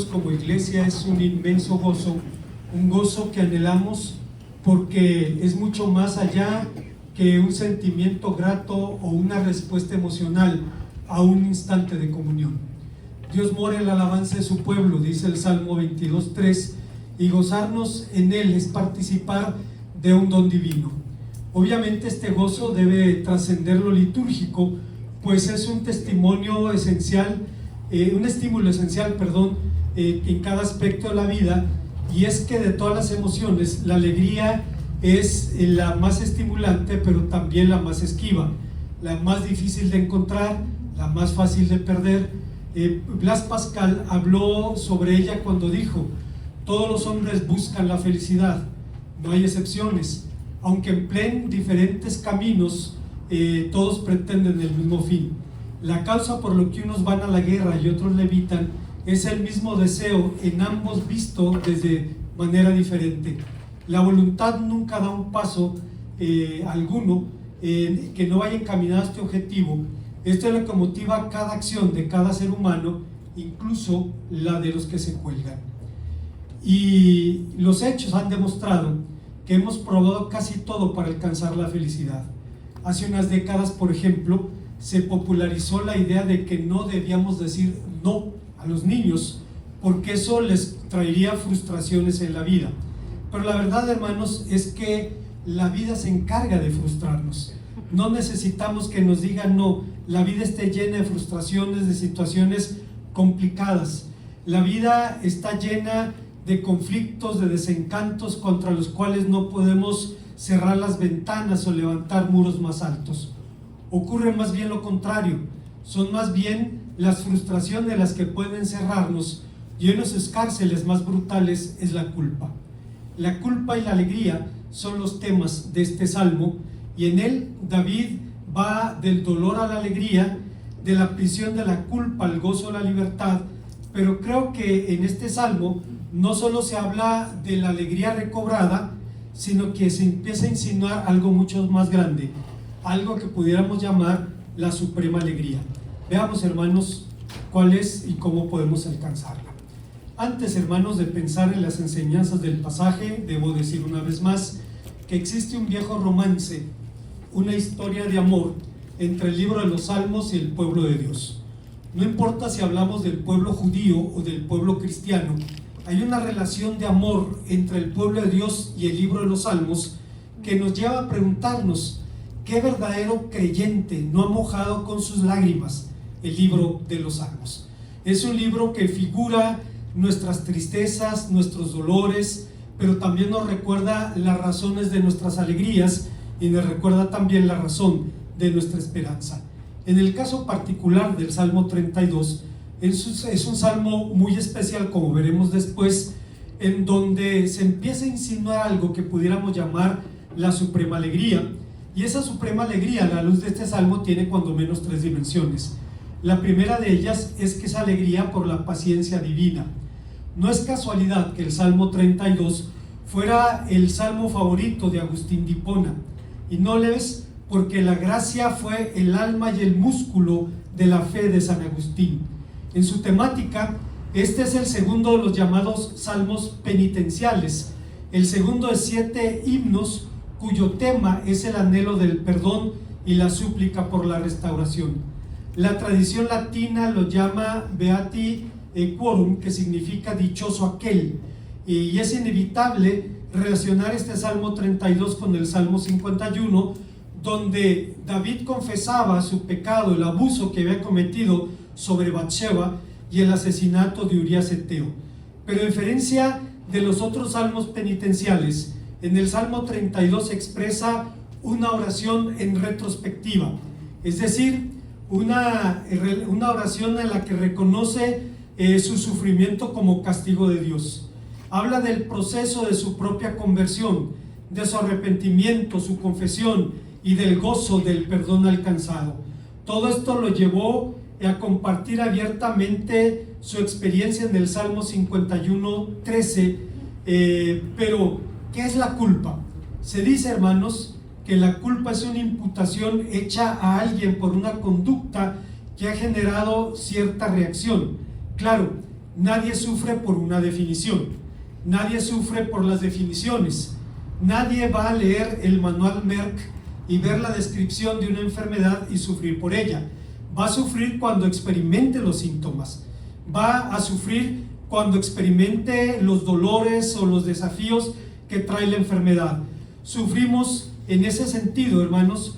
Como iglesia es un inmenso gozo, un gozo que anhelamos porque es mucho más allá que un sentimiento grato o una respuesta emocional a un instante de comunión. Dios mora en la alabanza de su pueblo, dice el Salmo 22:3, y gozarnos en él es participar de un don divino. Obviamente este gozo debe trascender lo litúrgico, pues es un testimonio esencial, un estímulo esencial, en cada aspecto de la vida, y es que de todas las emociones, la alegría es la más estimulante, pero también la más esquiva, la más difícil de encontrar, la más fácil de perder. Blas Pascal habló sobre ella cuando dijo: todos los hombres buscan la felicidad, no hay excepciones, aunque empleen diferentes caminos, todos pretenden el mismo fin. La causa por lo que unos van a la guerra y otros la evitan es el mismo deseo, en ambos visto desde manera diferente. La voluntad nunca da un paso alguno que no vaya encaminado a este objetivo. Esto es lo que motiva cada acción de cada ser humano, incluso la de los que se cuelgan. Y los hechos han demostrado que hemos probado casi todo para alcanzar la felicidad. Hace unas décadas, por ejemplo, se popularizó la idea de que no debíamos decir no a los niños, porque eso les traería frustraciones en la vida. Pero la verdad, hermanos, es que la vida se encarga de frustrarnos. No necesitamos que nos digan no. La vida está llena de frustraciones, de situaciones complicadas. La vida está llena de conflictos, de desencantos contra los cuales no podemos cerrar las ventanas o levantar muros más altos. Ocurre más bien lo contrario. Son más bien las frustraciones las que pueden cerrarnos, y en los cárceles más brutales es la culpa. La culpa y la alegría son los temas de este salmo, y en él David va del dolor a la alegría, de la prisión de la culpa al gozo de la libertad. Pero creo que en este salmo no solo se habla de la alegría recobrada, sino que se empieza a insinuar algo mucho más grande, algo que pudiéramos llamar la suprema alegría. Veamos, hermanos, cuál es y cómo podemos alcanzarla. Antes, hermanos, de pensar en las enseñanzas del pasaje, debo decir una vez más que existe un viejo romance, una historia de amor entre el libro de los Salmos y el pueblo de Dios. No importa si hablamos del pueblo judío o del pueblo cristiano, hay una relación de amor entre el pueblo de Dios y el libro de los Salmos que nos lleva a preguntarnos: ¿qué verdadero creyente no ha mojado con sus lágrimas el libro de los Salmos? Es un libro que figura nuestras tristezas, nuestros dolores, pero también nos recuerda las razones de nuestras alegrías y nos recuerda también la razón de nuestra esperanza. En el caso particular del Salmo 32, es un salmo muy especial, como veremos después, en donde se empieza a insinuar algo que pudiéramos llamar la suprema alegría. Y esa suprema alegría, a la luz de este salmo, tiene cuando menos tres dimensiones. La primera de ellas es que es alegría por la paciencia divina. No es casualidad que el Salmo 32 fuera el salmo favorito de Agustín de Hipona, y no lo es porque la gracia fue el alma y el músculo de la fe de San Agustín. En su temática, este es el segundo de los llamados salmos penitenciales, el segundo de 7 himnos cuyo tema es el anhelo del perdón y la súplica por la restauración. La tradición latina lo llama Beati Quorum, que significa dichoso aquel, y es inevitable relacionar este Salmo 32 con el Salmo 51, donde David confesaba su pecado, el abuso que había cometido sobre Batseba y el asesinato de Urías Eteo. Pero a diferencia de los otros salmos penitenciales, en el Salmo 32 se expresa una oración en retrospectiva, es decir, una oración en la que reconoce su sufrimiento como castigo de Dios. Habla del proceso de su propia conversión, de su arrepentimiento, su confesión y del gozo del perdón alcanzado. Todo esto lo llevó a compartir abiertamente su experiencia en el Salmo 51:13. Pero, ¿qué es la culpa? Se dice, hermanos, que la culpa es una imputación hecha a alguien por una conducta que ha generado cierta reacción. Claro, nadie sufre por una definición, nadie sufre por las definiciones, nadie va a leer el manual Merck y ver la descripción de una enfermedad y sufrir por ella. Va a sufrir cuando experimente los síntomas, va a sufrir cuando experimente los dolores o los desafíos que trae la enfermedad. Sufrimos en ese sentido, hermanos,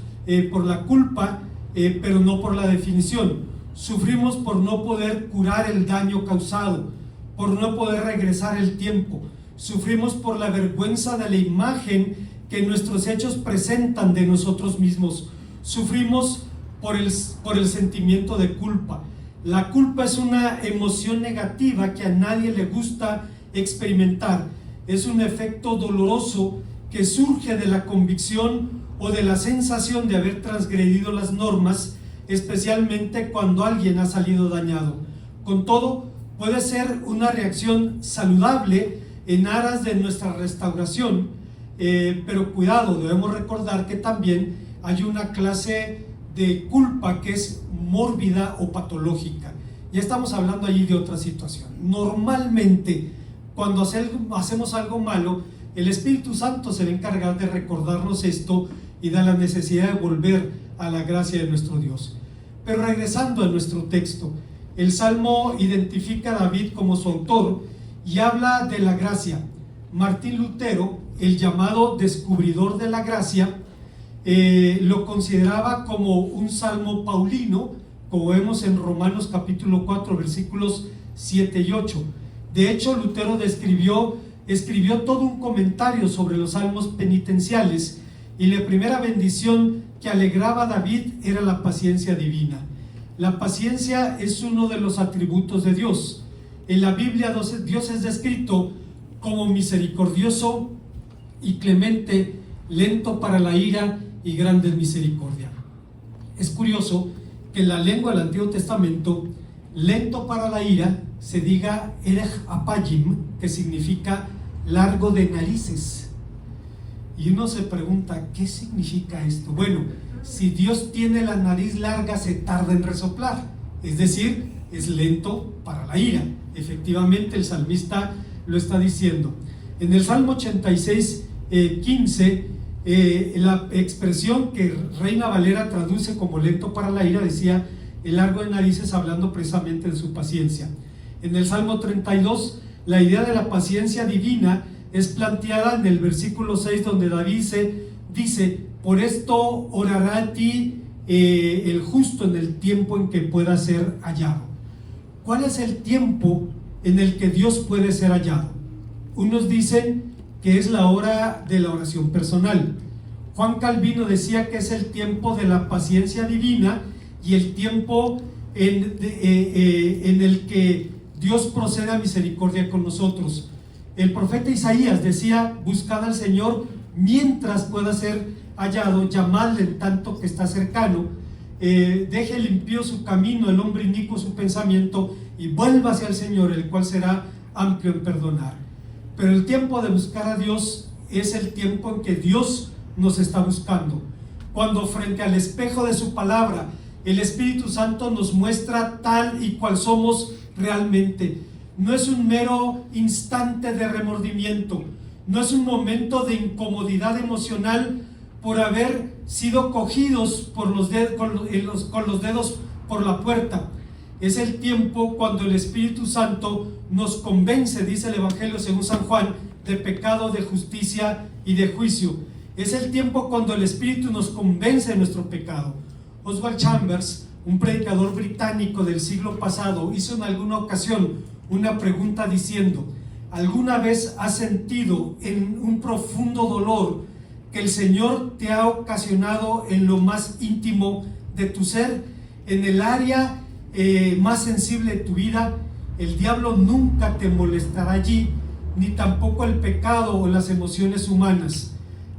por la culpa, pero no por la definición. Sufrimos por no poder curar el daño causado, por no poder regresar el tiempo. Sufrimos por la vergüenza de la imagen que nuestros hechos presentan de nosotros mismos. Sufrimos por el sentimiento de culpa. La culpa es una emoción negativa que a nadie le gusta experimentar. Es un efecto doloroso que surge de la convicción o de la sensación de haber transgredido las normas, especialmente cuando alguien ha salido dañado. Con todo, puede ser una reacción saludable en aras de nuestra restauración, pero cuidado, debemos recordar que también hay una clase de culpa que es mórbida o patológica. Ya estamos hablando allí de otra situación. Normalmente, cuando hacemos algo malo, el Espíritu Santo se va a encargar de recordarnos esto y de la necesidad de volver a la gracia de nuestro Dios. Pero regresando a nuestro texto, el Salmo identifica a David como su autor y habla de la gracia. Martín Lutero, el llamado descubridor de la gracia, lo consideraba como un salmo paulino, como vemos en Romanos capítulo 4, versículos 7 y 8. De hecho, Lutero escribió todo un comentario sobre los salmos penitenciales, y la primera bendición que alegraba a David era la paciencia divina. La paciencia es uno de los atributos de Dios. En la Biblia Dios es descrito como misericordioso y clemente, lento para la ira y grande en misericordia. Es curioso que en la lengua del Antiguo Testamento, lento para la ira, se diga erech apayim, que significa largo de narices. Y uno se pregunta, ¿qué significa esto? Bueno, si Dios tiene la nariz larga, se tarda en resoplar, es decir, es lento para la ira. Efectivamente, el salmista lo está diciendo. En el Salmo 86, 15, la expresión que Reina Valera traduce como lento para la ira decía el largo de narices, hablando precisamente de su paciencia. En el Salmo 32, la idea de la paciencia divina es planteada en el versículo 6, donde David dice: por esto orará a ti el justo en el tiempo en que pueda ser hallado. ¿Cuál es el tiempo en el que Dios puede ser hallado? Unos dicen que es la hora de la oración personal. Juan Calvino decía que es el tiempo de la paciencia divina y el tiempo en el que Dios procede a misericordia con nosotros. El profeta Isaías decía: buscad al Señor mientras pueda ser hallado, llamadle en tanto que está cercano. Deje el impío su camino, el hombre inicuo su pensamiento, y vuelva hacia el Señor, el cual será amplio en perdonar. Pero el tiempo de buscar a Dios es el tiempo en que Dios nos está buscando. Cuando frente al espejo de su palabra, el Espíritu Santo nos muestra tal y cual somos realmente. No es un mero instante de remordimiento, no es un momento de incomodidad emocional por haber sido cogidos con los dedos por la puerta. Es el tiempo cuando el Espíritu Santo nos convence, dice el Evangelio según San Juan, de pecado, de justicia y de juicio. Es el tiempo cuando el Espíritu nos convence de nuestro pecado. Oswald Chambers, un predicador británico del siglo pasado, hizo en alguna ocasión una pregunta diciendo: ¿alguna vez has sentido en un profundo dolor que el Señor te ha ocasionado en lo más íntimo de tu ser, en el área más sensible de tu vida? El diablo nunca te molestará allí, ni tampoco el pecado o las emociones humanas.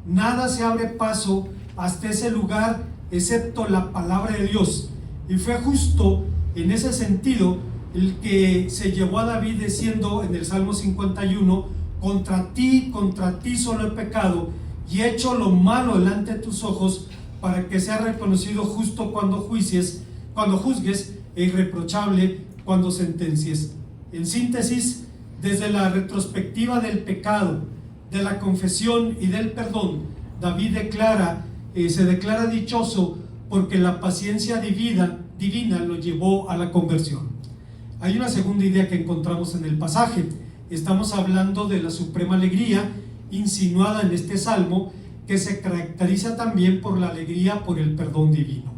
Nada se abre paso hasta ese lugar excepto la palabra de Dios. Y fue justo en ese sentido el que se llevó a David diciendo en el Salmo 51: contra ti solo he pecado y he hecho lo malo delante de tus ojos, para que sea reconocido justo cuando juzgues e irreprochable cuando sentencies. En síntesis, desde la retrospectiva del pecado, de la confesión y del perdón, David se declara dichoso porque la paciencia divina lo llevó a la conversión. Hay una segunda idea que encontramos en el pasaje. Estamos hablando de la suprema alegría insinuada en este salmo, que se caracteriza también por la alegría por el perdón divino.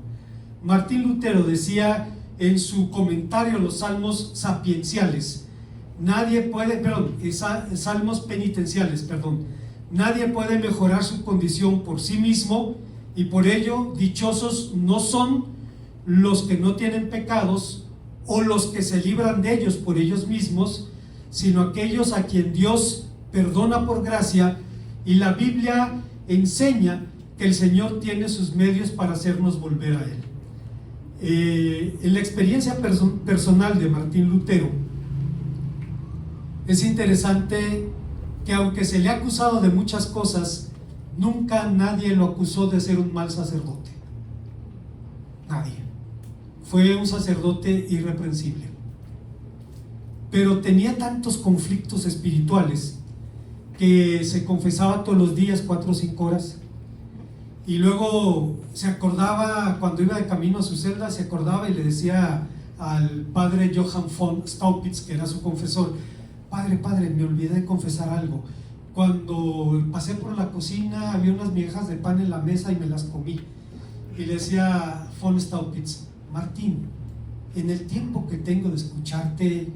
Martín Lutero decía en su comentario a los salmos sapienciales, salmos penitenciales, nadie puede mejorar su condición por sí mismo, y por ello dichosos no son los que no tienen pecados o los que se libran de ellos por ellos mismos, sino aquellos a quien Dios perdona por gracia, y la Biblia enseña que el Señor tiene sus medios para hacernos volver a Él. En la experiencia personal de Martín Lutero, es interesante que aunque se le ha acusado de muchas cosas, nunca nadie lo acusó de ser un mal sacerdote. Nadie. Fue un sacerdote irreprensible. Pero tenía tantos conflictos espirituales que se confesaba todos los días 4 o 5 horas, y luego se acordaba, cuando iba de camino a su celda, se acordaba y le decía al padre Johann von Staupitz, que era su confesor: padre, me olvidé de confesar algo. Cuando pasé por la cocina había unas migajas de pan en la mesa y me las comí. Y le decía von Staupitz: Martín, en el tiempo que tengo de escucharte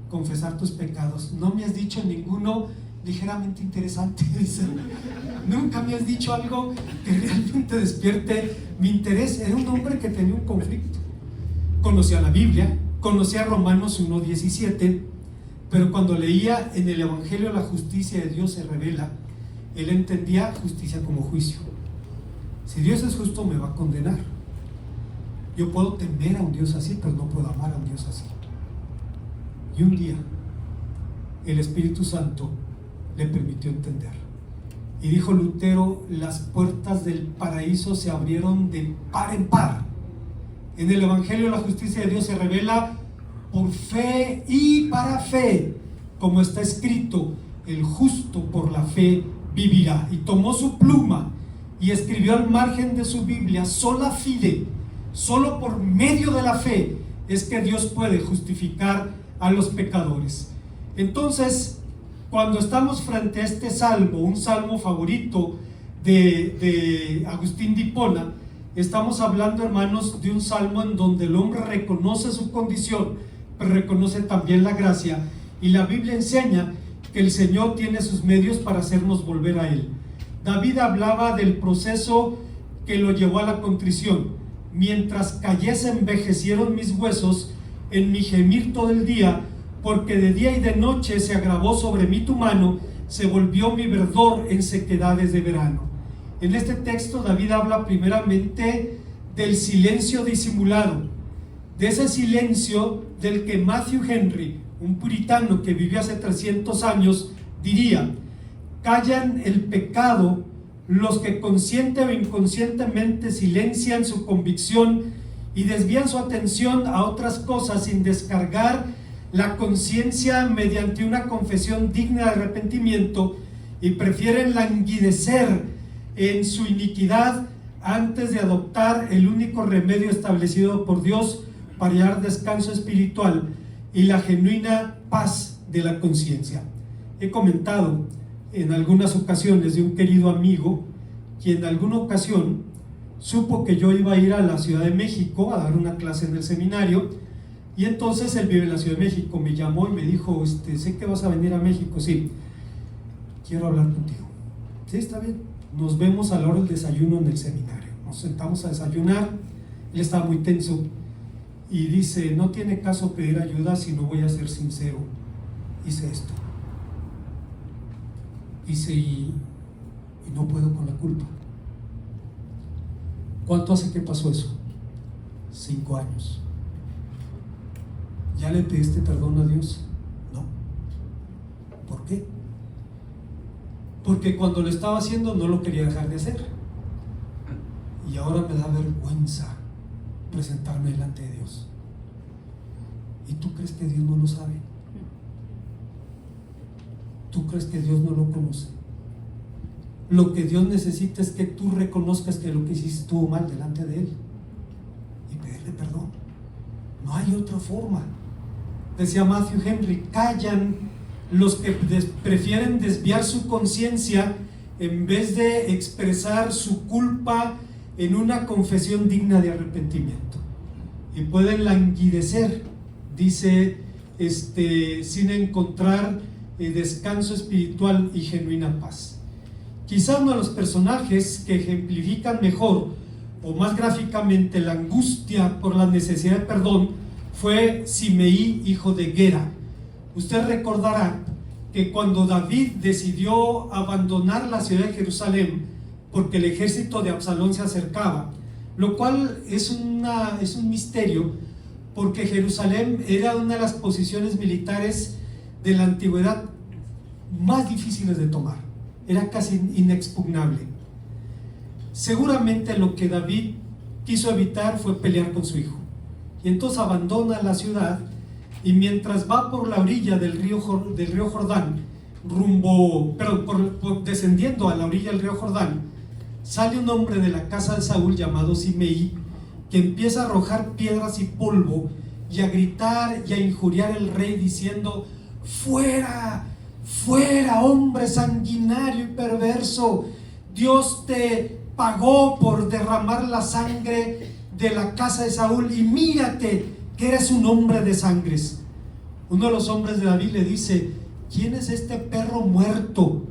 confesar tus pecados, no me has dicho ninguno ligeramente interesante. Nunca me has dicho algo que realmente despierte mi interés. Era un hombre que tenía un conflicto. Conocía la Biblia, conocía Romanos 1:17, pero cuando leía en el Evangelio la justicia de Dios se revela, él entendía justicia como juicio. Si Dios es justo, me va a condenar. Yo puedo temer a un Dios así, pero no puedo amar a un Dios así. Y un día el Espíritu Santo le permitió entender, y dijo Lutero: las puertas del paraíso se abrieron de par en par. En el Evangelio la justicia de Dios se revela por fe y para fe, como está escrito: el justo por la fe vivirá. Y tomó su pluma y escribió al margen de su Biblia: sola fide, solo por medio de la fe es que Dios puede justificar a los pecadores. Entonces, cuando estamos frente a este salmo, un salmo favorito de Agustín de Hipona, estamos hablando, hermanos, de un salmo en donde el hombre reconoce su condición, pero reconoce también la gracia, y la Biblia enseña que el Señor tiene sus medios para hacernos volver a Él. David hablaba del proceso que lo llevó a la contrición. Mientras cayese envejecieron mis huesos en mi gemir todo el día, porque de día y de noche se agravó sobre mí tu mano, se volvió mi verdor en sequedades de verano. En este texto David habla primeramente del silencio disimulado, de ese silencio del que Matthew Henry, un puritano que vivió hace 300 años, diría: callan el pecado los que consciente o inconscientemente silencian su convicción y desvían su atención a otras cosas sin descargar la conciencia mediante una confesión digna de arrepentimiento, y prefieren languidecer en su iniquidad antes de adoptar el único remedio establecido por Dios para hallar descanso espiritual y la genuina paz de la conciencia. He comentado en algunas ocasiones de un querido amigo quien en alguna ocasión supo que yo iba a ir a la Ciudad de México a dar una clase en el seminario, y entonces él vive en la Ciudad de México. Me llamó y me dijo: sé que vas a venir a México. Sí, quiero hablar contigo. Sí, está bien, nos vemos a la hora del desayuno en el seminario. Nos sentamos a desayunar. Él estaba muy tenso y dice: no tiene caso pedir ayuda si no voy a ser sincero. Hice esto. Dice: y no puedo con la culpa. ¿Cuánto hace que pasó eso? 5 años. ¿Ya le pediste perdón a Dios? No. ¿Por qué? Porque cuando lo estaba haciendo no lo quería dejar de hacer, y ahora me da vergüenza presentarme delante de Dios. ¿Y tú crees que Dios no lo sabe? crees que Dios no lo conoce? Lo que Dios necesita es que tú reconozcas que lo que hiciste estuvo mal delante de Él y pedirle perdón. No hay otra forma. Decía Matthew Henry, callan los que prefieren desviar su conciencia en vez de expresar su culpa en una confesión digna de arrepentimiento, y pueden languidecer, dice, sin encontrar descanso espiritual y genuina paz. Quizá uno de los personajes que ejemplifican mejor o más gráficamente la angustia por la necesidad de perdón fue Simeí, hijo de Gera. Usted recordará que cuando David decidió abandonar la ciudad de Jerusalén porque el ejército de Absalón se acercaba, lo cual es un misterio, porque Jerusalén era una de las posiciones militares de la antigüedad más difíciles de tomar, era casi inexpugnable. Seguramente lo que David quiso evitar fue pelear con su hijo, y entonces abandona la ciudad, y mientras va por la orilla del río Jordán, descendiendo a la orilla del río Jordán, sale un hombre de la casa de Saúl llamado Simeí, que empieza a arrojar piedras y polvo y a gritar y a injuriar al rey diciendo: fuera, fuera, hombre sanguinario y perverso, Dios te pagó por derramar la sangre de la casa de Saúl, y mírate que eres un hombre de sangres. Uno de los hombres de David le dice: ¿quién es este perro muerto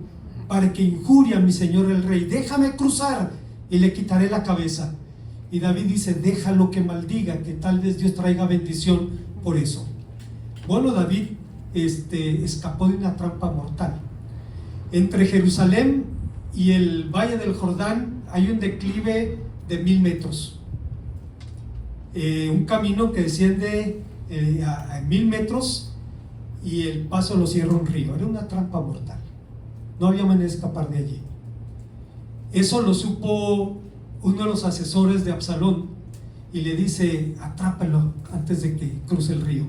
para que injurie a mi señor el rey? Déjame cruzar y le quitaré la cabeza. Y David dice: déjalo que maldiga, que tal vez Dios traiga bendición por eso. Bueno, David escapó de una trampa mortal. Entre Jerusalén y el valle del Jordán hay un declive de 1000 metros. Un camino que desciende a 1000 metros, y el paso lo cierra un río. Era una trampa mortal, no había manera de escapar de allí. Eso lo supo uno de los asesores de Absalón, y le dice: atrápalo antes de que cruce el río,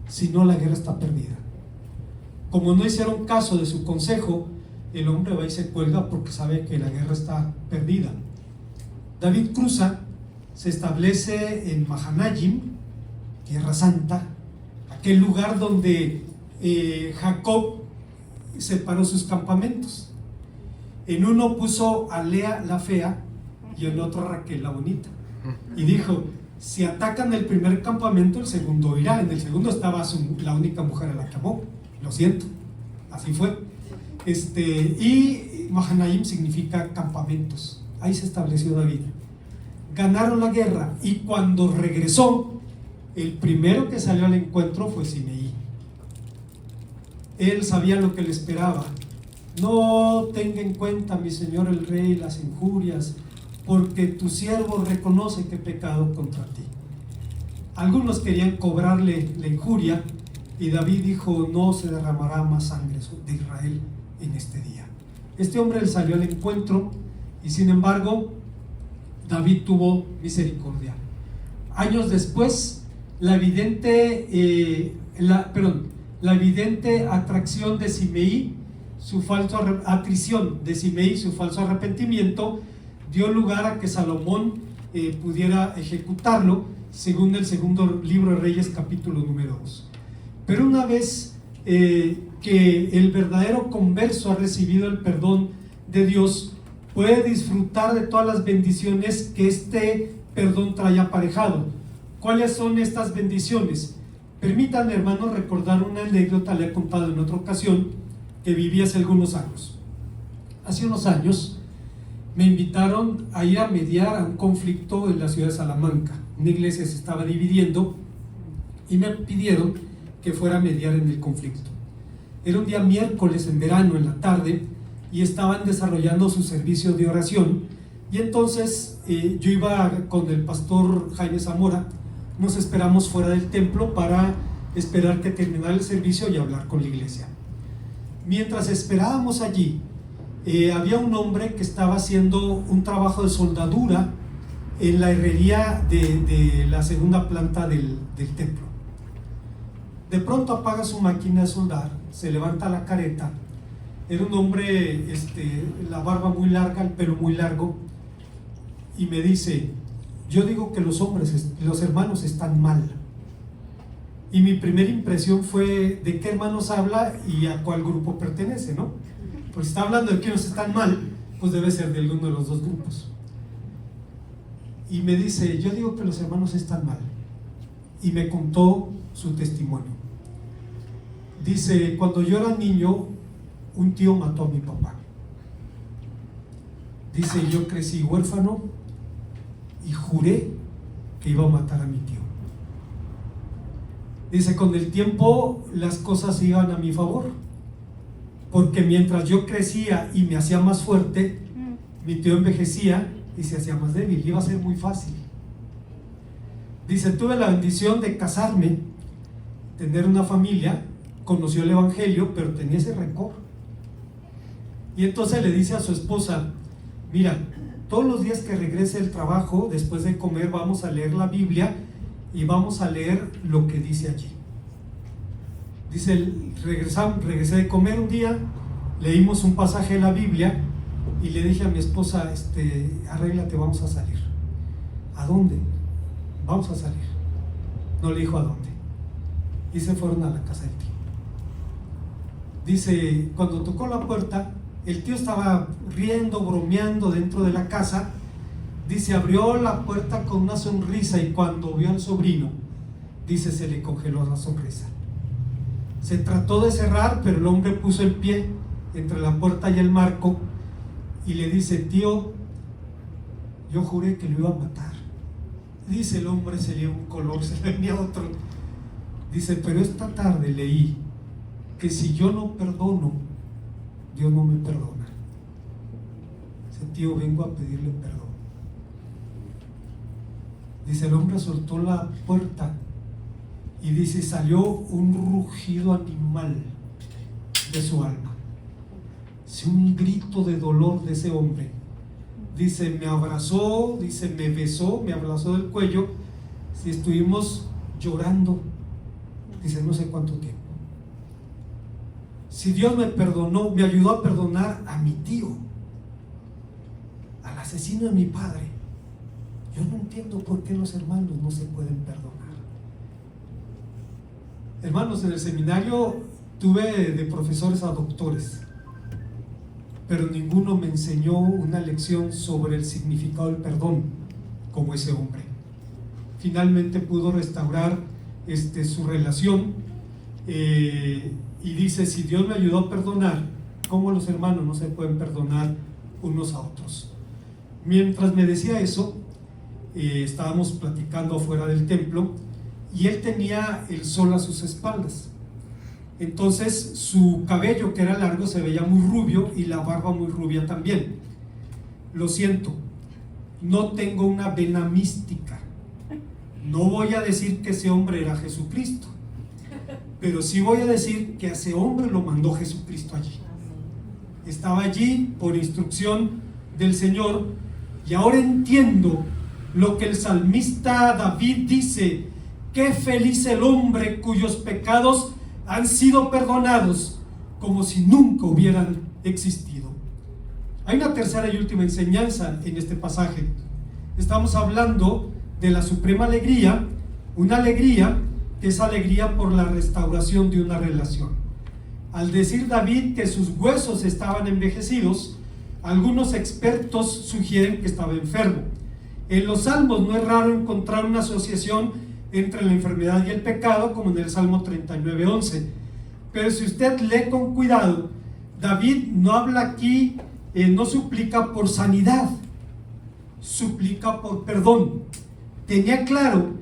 si no la guerra está perdida. Como no hicieron caso de su consejo, el hombre va y se cuelga porque sabe que la guerra está perdida. David cruza, se establece en Mahanayim, Tierra Santa, aquel lugar donde Jacob separó sus campamentos. En uno puso a Lea la fea y en otro a Raquel la bonita, y dijo: si atacan el primer campamento, el segundo irá. En el segundo estaba la única mujer a la que amó. Lo siento, así fue. Y Mahanayim significa campamentos. Ahí se estableció David. Ganaron la guerra, y cuando regresó, el primero que salió al encuentro fue Simeí. Él sabía lo que le esperaba. No tenga en cuenta, mi señor el rey, las injurias, porque tu siervo reconoce que he pecado contra ti. Algunos querían cobrarle la injuria, y David dijo: no se derramará más sangre de Israel en este día. Este hombre salió al encuentro, y sin embargo David tuvo misericordia. Años después, la evidente atracción de Simeí, atrición de Simeí, su falso arrepentimiento, dio lugar a que Salomón pudiera ejecutarlo, según el segundo libro de Reyes, capítulo número 2. Pero una vez que el verdadero converso ha recibido el perdón de Dios, puede disfrutar de todas las bendiciones que este perdón trae aparejado. ¿Cuáles son estas bendiciones? Permítanme, hermanos, recordar una anécdota, le he contado en otra ocasión, que viví hace algunos años. Hace unos años me invitaron a ir a mediar a un conflicto en la ciudad de Salamanca. Una iglesia se estaba dividiendo y me pidieron que fuera a mediar en el conflicto. Era un día miércoles en verano, en la tarde, y estaban desarrollando su servicio de oración, y entonces yo iba con el pastor Jaime Zamora. Nos esperamos fuera del templo para esperar que terminara el servicio y hablar con la iglesia. Mientras esperábamos allí, había un hombre que estaba haciendo un trabajo de soldadura en la herrería de la segunda planta del templo. De pronto apaga su máquina de soldar, se levanta la careta, Era un hombre, la barba muy larga, el pelo muy largo, y me dice: yo digo que los hermanos están mal. Y mi primera impresión fue: ¿de qué hermanos habla y a cuál grupo pertenece, no? Pues está hablando de que ellos están mal, pues debe ser de alguno de los dos grupos. Y me dice: yo digo que los hermanos están mal. Y me contó su testimonio. Dice: cuando yo era niño, un tío mató a mi papá. Dice: yo crecí huérfano y juré que iba a matar a mi tío. Dice: con el tiempo las cosas iban a mi favor, porque mientras yo crecía y me hacía más fuerte, mi tío envejecía y se hacía más débil. Iba a ser muy fácil. Dice: tuve la bendición de casarme, tener una familia, conoció el evangelio, pero tenía ese rencor. Y entonces le dice a su esposa: mira, todos los días que regrese del trabajo, después de comer, vamos a leer la Biblia y vamos a leer lo que dice allí. Dice: regresé de comer un día, leímos un pasaje de la Biblia y le dije a mi esposa: arréglate, vamos a salir. ¿A dónde? Vamos a salir. No le dijo a dónde. Y se fueron a la casa del tío. Dice: cuando tocó la puerta, el tío estaba riendo, bromeando dentro de la casa. Dice: abrió la puerta con una sonrisa, y cuando vio al sobrino, dice, se le congeló la sonrisa. Se trató de cerrar, pero el hombre puso el pie entre la puerta y el marco y le dice: tío, yo juré que lo iba a matar. Dice el hombre, se le dio un color, se le venía otro. Dice: pero esta tarde leí que si yo no perdono, Dios no me perdona. Dice: tío, vengo a pedirle perdón. Dice: el hombre soltó la puerta y dice, salió un rugido animal de su alma. Dice: un grito de dolor de ese hombre. Dice: me abrazó, dice, me besó, me abrazó del cuello. Si estuvimos llorando, dice, no sé cuánto tiempo. Si Dios me perdonó, me ayudó a perdonar a mi tío, al asesino de mi padre, yo no entiendo por qué los hermanos no se pueden perdonar. Hermanos, en el seminario tuve de profesores a doctores, pero ninguno me enseñó una lección sobre el significado del perdón como ese hombre. Finalmente pudo restaurar su relación, y dice: si Dios me ayudó a perdonar, ¿cómo los hermanos no se pueden perdonar unos a otros? Mientras me decía eso, estábamos platicando afuera del templo y él tenía el sol a sus espaldas. Entonces su cabello, que era largo, se veía muy rubio y la barba muy rubia también. Lo siento, no tengo una vena mística. No voy a decir que ese hombre era Jesucristo, pero sí voy a decir que a ese hombre lo mandó Jesucristo allí. Estaba allí por instrucción del Señor. Y ahora entiendo lo que el salmista David dice: qué feliz el hombre cuyos pecados han sido perdonados, como si nunca hubieran existido. Hay una tercera y última enseñanza en este pasaje. Estamos hablando de la suprema alegría, una alegría que es alegría por la restauración de una relación. Al decir David que sus huesos estaban envejecidos, algunos expertos sugieren que estaba enfermo. En los salmos no es raro encontrar una asociación entre la enfermedad y el pecado, como en el Salmo 39:11. Pero si usted lee con cuidado, David no habla aquí, no suplica por sanidad, suplica por perdón. Tenía claro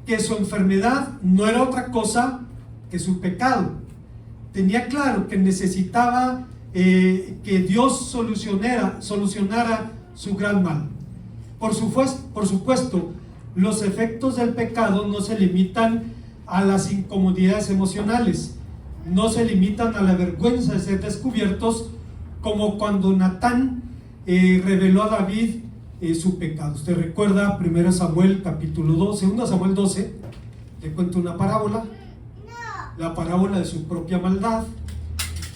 que su enfermedad no era otra cosa que su pecado. Tenía claro que necesitaba que Dios solucionara su gran mal. Por supuesto, los efectos del pecado no se limitan a las incomodidades emocionales, no se limitan a la vergüenza de ser descubiertos, como cuando Natán reveló a David su pecado. Usted recuerda 1 Samuel capítulo 12, 2 Samuel 12, le cuenta una parábola, la parábola de su propia maldad,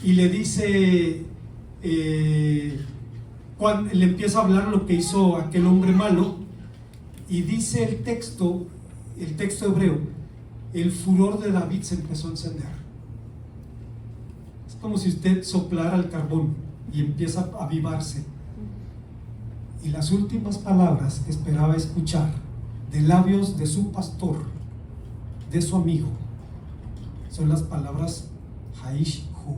y le dice cuando le empieza a hablar lo que hizo aquel hombre malo, y dice el texto hebreo, el furor de David se empezó a encender. Es como si usted soplara el carbón y empieza a avivarse. Y las últimas palabras que esperaba escuchar de labios de su pastor, de su amigo, son las palabras Haish Hu.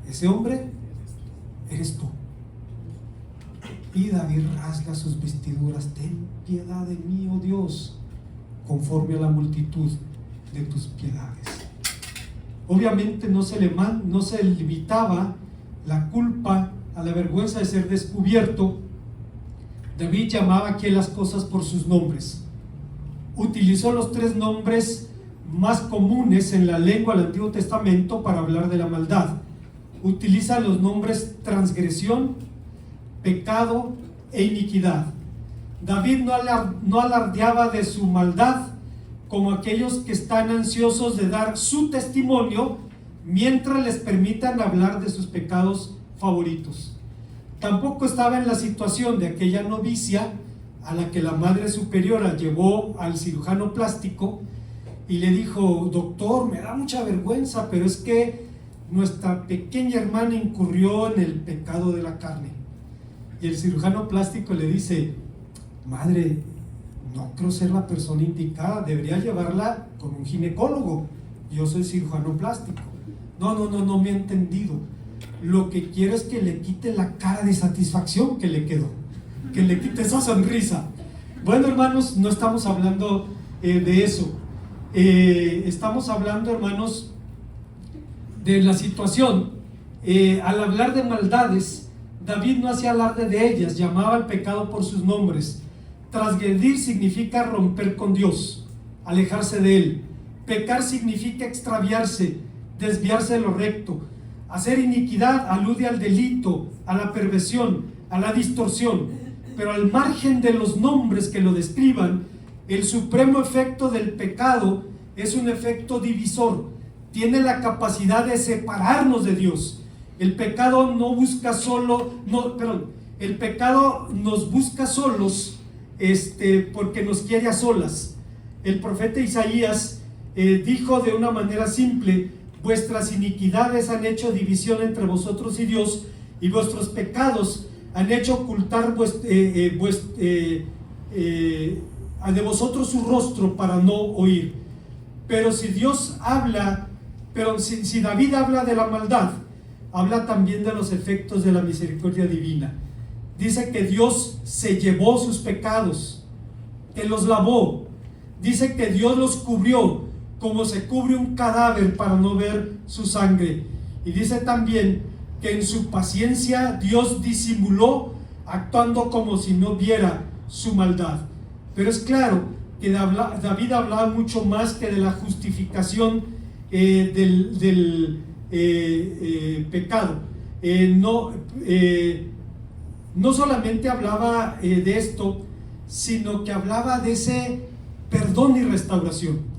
Ese hombre eres tú. Y David rasga sus vestiduras: ten piedad de mí, oh Dios, conforme a la multitud de tus piedades. Obviamente no se limitaba la culpa a la vergüenza de ser descubierto. David llamaba aquí las cosas por sus nombres. Utilizó los 3 nombres más comunes en la lengua del Antiguo Testamento para hablar de la maldad. Utiliza los nombres transgresión, pecado e iniquidad. David no alardeaba de su maldad como aquellos que están ansiosos de dar su testimonio mientras les permitan hablar de sus pecados favoritos. Tampoco estaba en la situación de aquella novicia a la que la madre superiora llevó al cirujano plástico y le dijo: doctor, me da mucha vergüenza, pero es que nuestra pequeña hermana incurrió en el pecado de la carne. Y el cirujano plástico le dice: madre, no creo ser la persona indicada, debería llevarla con un ginecólogo, yo soy cirujano plástico. No me ha entendido. Lo que quiero es que le quite la cara de satisfacción que le quedó, que le quite esa sonrisa. Bueno, hermanos, no estamos hablando de eso. Estamos hablando, hermanos, de la situación. Al hablar de maldades, David no hacía alarde de ellas, llamaba al pecado por sus nombres. Transgredir significa romper con Dios, alejarse de Él. Pecar significa extraviarse, desviarse de lo recto. Hacer iniquidad alude al delito, a la perversión, a la distorsión. Pero al margen de los nombres que lo describan, el supremo efecto del pecado es un efecto divisor. Tiene la capacidad de separarnos de Dios. El pecado el pecado nos busca solos, porque nos quiere a solas. El profeta Isaías dijo de una manera simple: vuestras iniquidades han hecho división entre vosotros y Dios, y vuestros pecados han hecho ocultar de vosotros su rostro para no oír. Pero si David habla de la maldad, habla también de los efectos de la misericordia divina. Dice que Dios se llevó sus pecados, que los lavó. Dice que Dios los cubrió como se cubre un cadáver para no ver su sangre. Y dice también que en su paciencia Dios disimuló, actuando como si no viera su maldad. Pero es claro que David hablaba mucho más que de la justificación del pecado. No solamente hablaba de esto, sino que hablaba de ese perdón y restauración.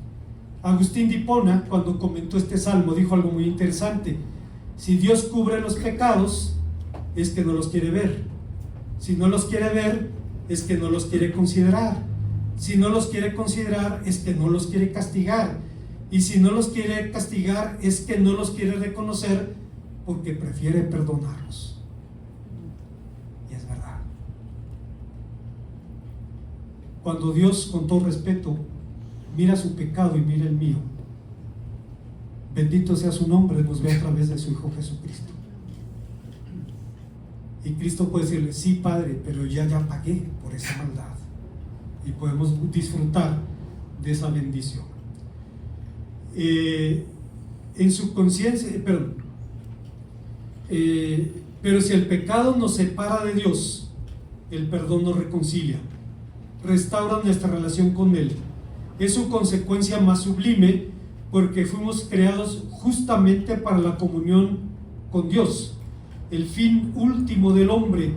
Agustín de Hipona, cuando comentó este salmo, dijo algo muy interesante: si Dios cubre los pecados, es que no los quiere ver. Si no los quiere ver, es que no los quiere considerar. Si no los quiere considerar, es que no los quiere castigar. Y si no los quiere castigar, es que no los quiere reconocer, porque prefiere perdonarlos. Y es verdad. Cuando Dios, con todo respeto, mira su pecado y mira el mío, bendito sea su nombre, nos ve a través de su Hijo Jesucristo. Y Cristo puede decirle: sí, Padre, pero ya pagué por esa maldad. Y podemos disfrutar de esa bendición. En su conciencia, pero si el pecado nos separa de Dios, el perdón nos reconcilia, restaura nuestra relación con Él. Es su consecuencia más sublime, porque fuimos creados justamente para la comunión con Dios. El fin último del hombre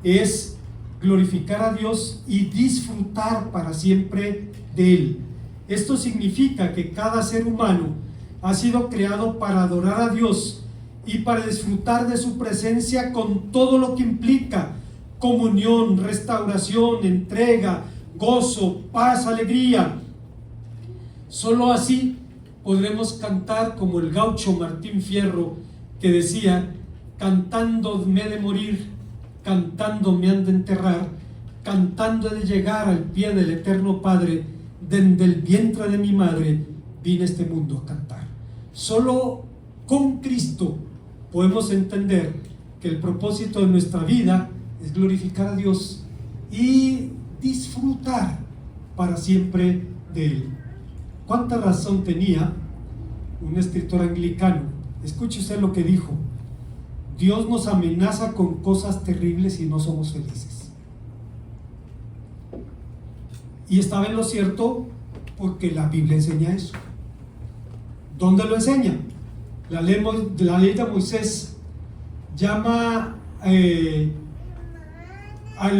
es glorificar a Dios y disfrutar para siempre de Él. Esto significa que cada ser humano ha sido creado para adorar a Dios y para disfrutar de su presencia con todo lo que implica: comunión, restauración, entrega, gozo, paz, alegría. Solo así podremos cantar como el gaucho Martín Fierro, que decía: cantando me he de morir, cantando me han de enterrar, cantando he de llegar al pie del eterno Padre, desde el vientre de mi madre vine a este mundo a cantar. Solo con Cristo podemos entender que el propósito de nuestra vida es glorificar a Dios y disfrutar para siempre de Él. ¿Cuánta razón tenía un escritor anglicano? Escuche usted lo que dijo: Dios nos amenaza con cosas terribles si no somos felices. Y estaba en lo cierto, porque la Biblia enseña eso. ¿Dónde lo enseña? La ley de Moisés llama a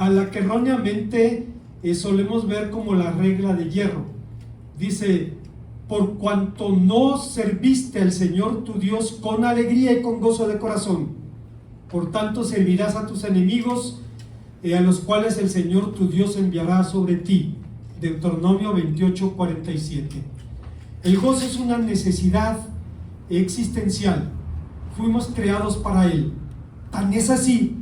la que erróneamente solemos ver como la regla de hierro. Dice: por cuanto no serviste al Señor tu Dios con alegría y con gozo de corazón, por tanto servirás a tus enemigos, a los cuales el Señor tu Dios enviará sobre ti. Deuteronomio 28:47. El gozo es una necesidad existencial. Fuimos creados para Él. Tan es así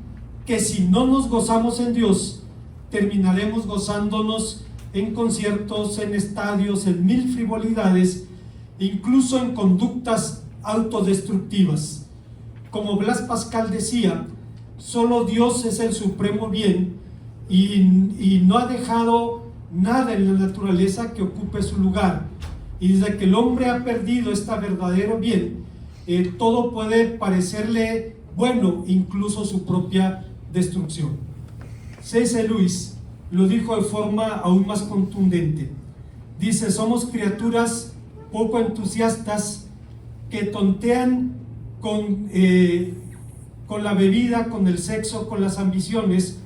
que si no nos gozamos en Dios, terminaremos gozándonos en conciertos, en estadios, en mil frivolidades, incluso en conductas autodestructivas. Como Blas Pascal decía, solo Dios es el supremo bien y no ha dejado nada en la naturaleza que ocupe su lugar. Y desde que el hombre ha perdido este verdadero bien, todo puede parecerle bueno, incluso su propia destrucción. C.S. Lewis lo dijo de forma aún más contundente. Dice: somos criaturas poco entusiastas que tontean con la bebida, con el sexo, con las ambiciones,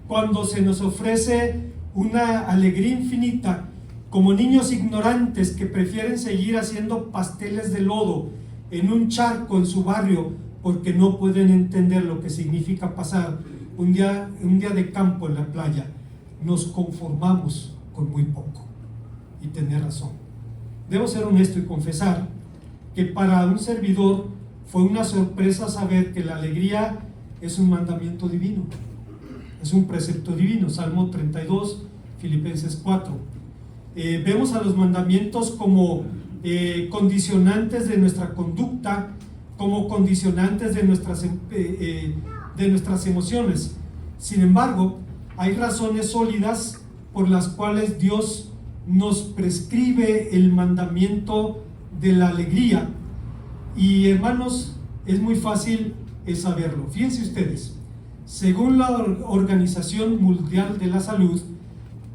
cuando se nos ofrece una alegría infinita, como niños ignorantes que prefieren seguir haciendo pasteles de lodo en un charco en su barrio porque no pueden entender lo que significa pasar un día de campo en la playa. Nos conformamos con muy poco. Y tener razón. Debo ser honesto y confesar que para un servidor fue una sorpresa saber que la alegría es un mandamiento divino, es un precepto divino. Salmo 32, Filipenses 4. Vemos a los mandamientos como condicionantes de nuestra conducta, como condicionantes de nuestras emociones. Sin embargo, hay razones sólidas por las cuales Dios nos prescribe el mandamiento de la alegría. Y hermanos, es muy fácil saberlo. Fíjense ustedes, según la Organización Mundial de la Salud,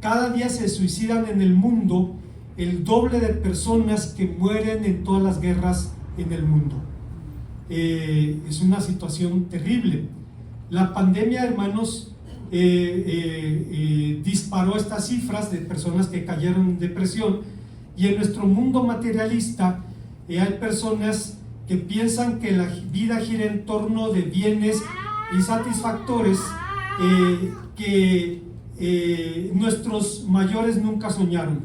cada día se suicidan en el mundo el doble de personas que mueren en todas las guerras en el mundo. Es una situación terrible. La pandemia, hermanos, disparó estas cifras de personas que cayeron en depresión, y en nuestro mundo materialista hay personas que piensan que la vida gira en torno de bienes y satisfactores que nuestros mayores nunca soñaron,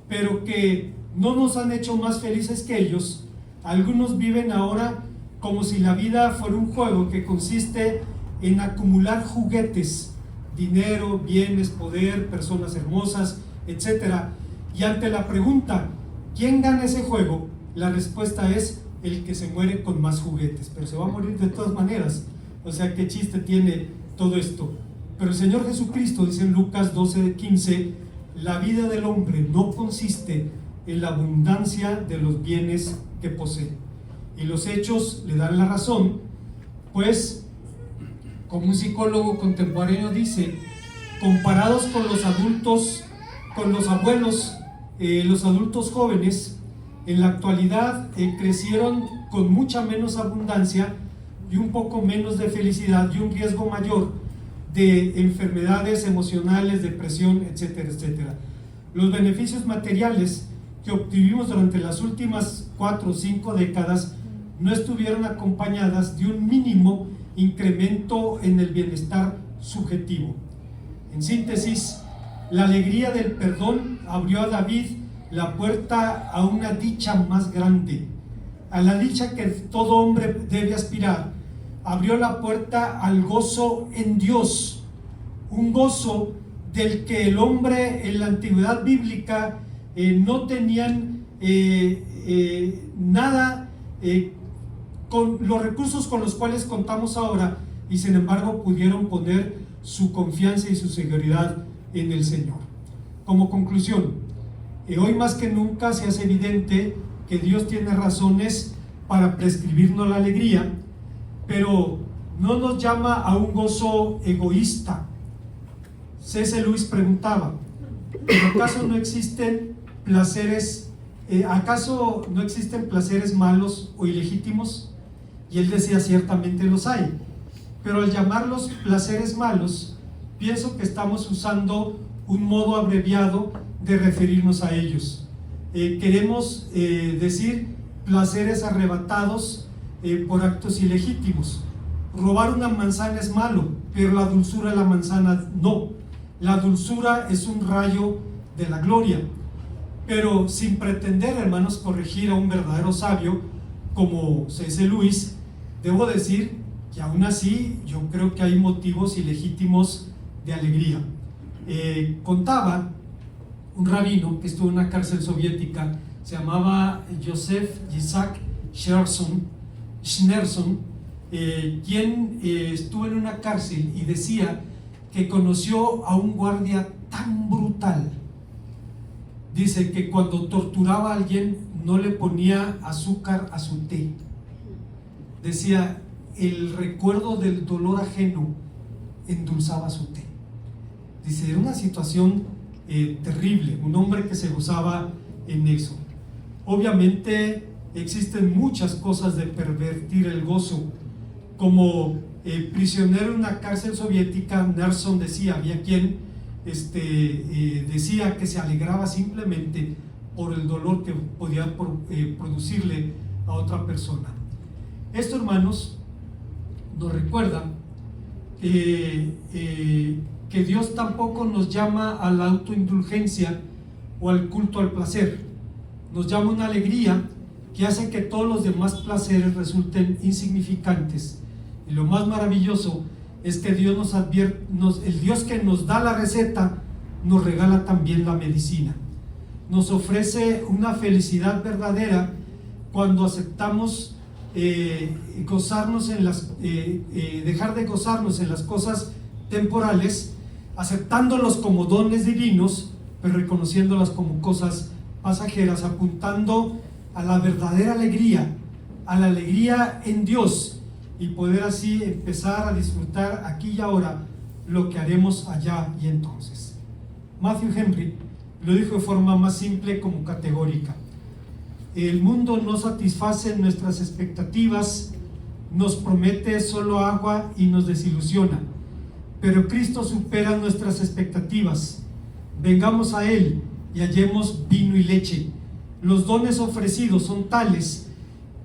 pero que no nos han hecho más felices que ellos. Algunos viven ahora como si la vida fuera un juego que consiste en acumular juguetes, dinero, bienes, poder, personas hermosas, etc. Y ante la pregunta, ¿quién gana ese juego?, la respuesta es el que se muere con más juguetes, pero se va a morir de todas maneras. O sea, ¿qué chiste tiene todo esto? Pero el Señor Jesucristo dice en Lucas 12:15, la vida del hombre no consiste en la abundancia de los bienes que posee. Y los hechos le dan la razón, pues, como un psicólogo contemporáneo dice, comparados con los adultos, con los abuelos, los adultos jóvenes, en la actualidad crecieron con mucha menos abundancia y un poco menos de felicidad y un riesgo mayor de enfermedades emocionales, depresión, etcétera, etcétera. Los beneficios materiales que obtuvimos durante las últimas 4 o 5 décadas no estuvieron acompañadas de un mínimo incremento en el bienestar subjetivo. En síntesis, la alegría del perdón abrió a David la puerta a una dicha más grande, a la dicha que todo hombre debe aspirar. Abrió la puerta al gozo en Dios, un gozo del que el hombre en la antigüedad bíblica no tenían nada con los recursos con los cuales contamos ahora, y sin embargo pudieron poner su confianza y su seguridad en el Señor. Como conclusión, hoy más que nunca se hace evidente que Dios tiene razones para prescribirnos la alegría, pero no nos llama a un gozo egoísta. C.S. Lewis preguntaba: ¿pero acaso no existen placeres malos o ilegítimos? Y él decía: ciertamente los hay, pero al llamarlos placeres malos, pienso que estamos usando un modo abreviado de referirnos a ellos. Queremos decir placeres arrebatados por actos ilegítimos. Robar una manzana es malo, pero la dulzura de la manzana no. La dulzura es un rayo de la gloria. Pero sin pretender, hermanos, corregir a un verdadero sabio como C.S. Lewis, debo decir que aún así yo creo que hay motivos ilegítimos de alegría. Contaba un rabino que estuvo en una cárcel soviética, se llamaba Joseph Yitzhak Schneerson, quien estuvo en una cárcel y decía que conoció a un guardia tan brutal. Dice que cuando torturaba a alguien no le ponía azúcar a su té. Decía, el recuerdo del dolor ajeno endulzaba su té. Dice, era una situación terrible, un hombre que se gozaba en eso. Obviamente existen muchas cosas de pervertir el gozo. Como prisionero en una cárcel soviética, Nelson decía, había quien decía que se alegraba simplemente por el dolor que podía producirle a otra persona. Esto, hermanos, nos recuerda que Dios tampoco nos llama a la autoindulgencia o al culto al placer. Nos llama a una alegría que hace que todos los demás placeres resulten insignificantes. Y lo más maravilloso es que Dios nos advierte, el Dios que nos da la receta nos regala también la medicina. Nos ofrece una felicidad verdadera cuando aceptamos gozarnos en dejar de gozarnos en las cosas temporales, aceptándolos como dones divinos, pero reconociéndolas como cosas pasajeras, apuntando a la verdadera alegría, a la alegría en Dios, y poder así empezar a disfrutar aquí y ahora lo que haremos allá y entonces. Matthew Henry lo dijo de forma más simple como categórica: el mundo no satisface nuestras expectativas, nos promete solo agua y nos desilusiona, pero Cristo supera nuestras expectativas. Vengamos a Él y hallemos vino y leche. Los dones ofrecidos son tales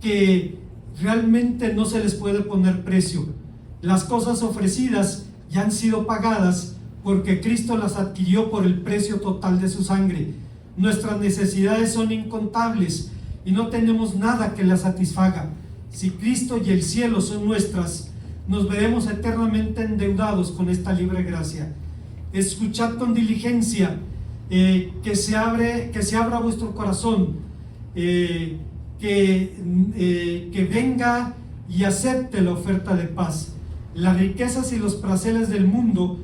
que realmente no se les puede poner precio. Las cosas ofrecidas ya han sido pagadas porque Cristo las adquirió por el precio total de su sangre. Nuestras necesidades son incontables y no tenemos nada que las satisfaga. Si Cristo y el cielo son nuestras, nos veremos eternamente endeudados con esta libre gracia. Escuchad con diligencia, que se abra vuestro corazón, que venga y acepte la oferta de paz. Las riquezas y los placeres del mundo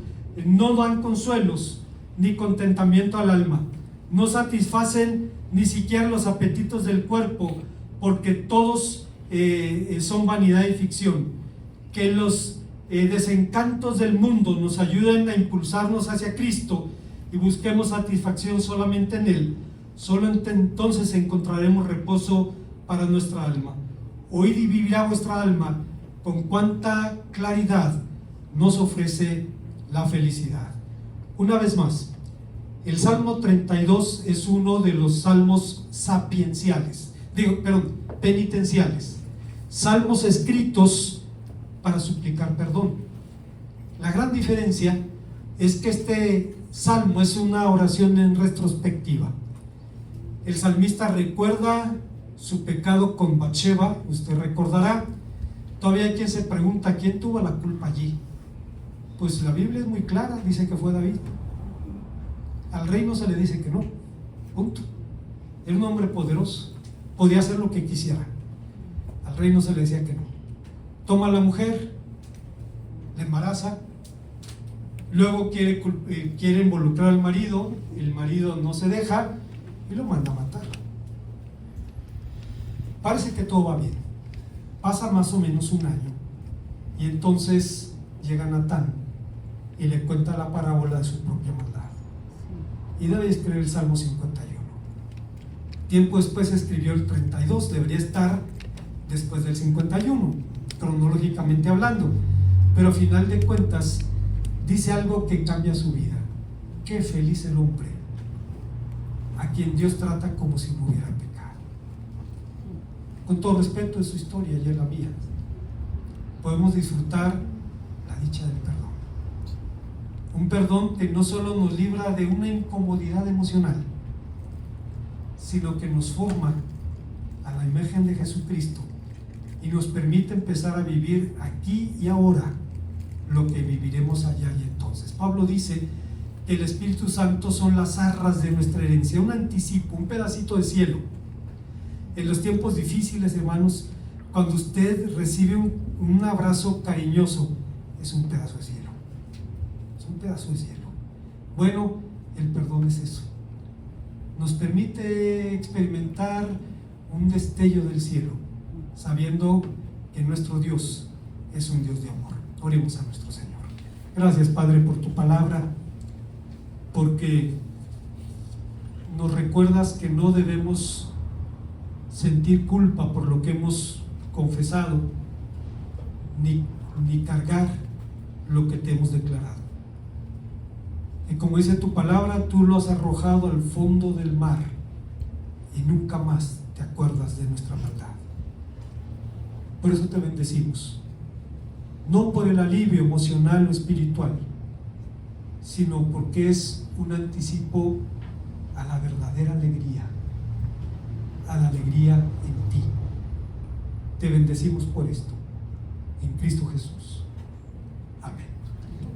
no dan consuelos ni contentamiento al alma, no satisfacen ni siquiera los apetitos del cuerpo, porque todos son vanidad y ficción. Que los desencantos del mundo nos ayuden a impulsarnos hacia Cristo y busquemos satisfacción solamente en Él. Solo entonces encontraremos reposo para nuestra alma. Oíd y vivirá vuestra alma, con cuánta claridad nos ofrece la felicidad. Una vez más, El Salmo 32 es uno de los salmos penitenciales, salmos escritos para suplicar perdón. La gran diferencia es que este salmo es una oración en retrospectiva. El salmista recuerda su pecado con Batseba. Usted recordará. Todavía hay quien se pregunta quién tuvo la culpa allí. Pues la Biblia es muy clara, dice que fue David. Al rey no se le dice que no, punto. Era un hombre poderoso, podía hacer lo que quisiera. Al rey no se le decía que no. Toma a la mujer, la embaraza, luego quiere involucrar al marido, el marido no se deja y lo manda a matar. Parece que todo va bien. Pasa más o menos un año y entonces llega Natán y le cuenta la parábola de su propia maldad. Y debe escribir el Salmo 51. Tiempo después escribió el 32, debería estar después del 51, cronológicamente hablando, pero a final de cuentas dice algo que cambia su vida. Qué feliz el hombre a quien Dios trata como si no hubiera pecado. Con todo respeto de su historia y de la mía, podemos disfrutar la dicha del perdón. Un perdón que no solo nos libra de una incomodidad emocional, sino que nos forma a la imagen de Jesucristo y nos permite empezar a vivir aquí y ahora lo que viviremos allá y entonces. Pablo dice que el Espíritu Santo son las arras de nuestra herencia, un anticipo, un pedacito de cielo. En los tiempos difíciles, hermanos, cuando usted recibe un abrazo cariñoso, es un pedazo de cielo. Un pedazo de cielo. Bueno, el perdón es eso. Nos permite experimentar un destello del cielo, sabiendo que nuestro Dios es un Dios de amor. Oremos a nuestro Señor. Gracias, Padre, por tu palabra, porque nos recuerdas que no debemos sentir culpa por lo que hemos confesado, ni cargar lo que te hemos declarado. Y como dice tu palabra, tú lo has arrojado al fondo del mar y nunca más te acuerdas de nuestra maldad. Por eso te bendecimos, no por el alivio emocional o espiritual, sino porque es un anticipo a la verdadera alegría, a la alegría en ti. Te bendecimos por esto, en Cristo Jesús.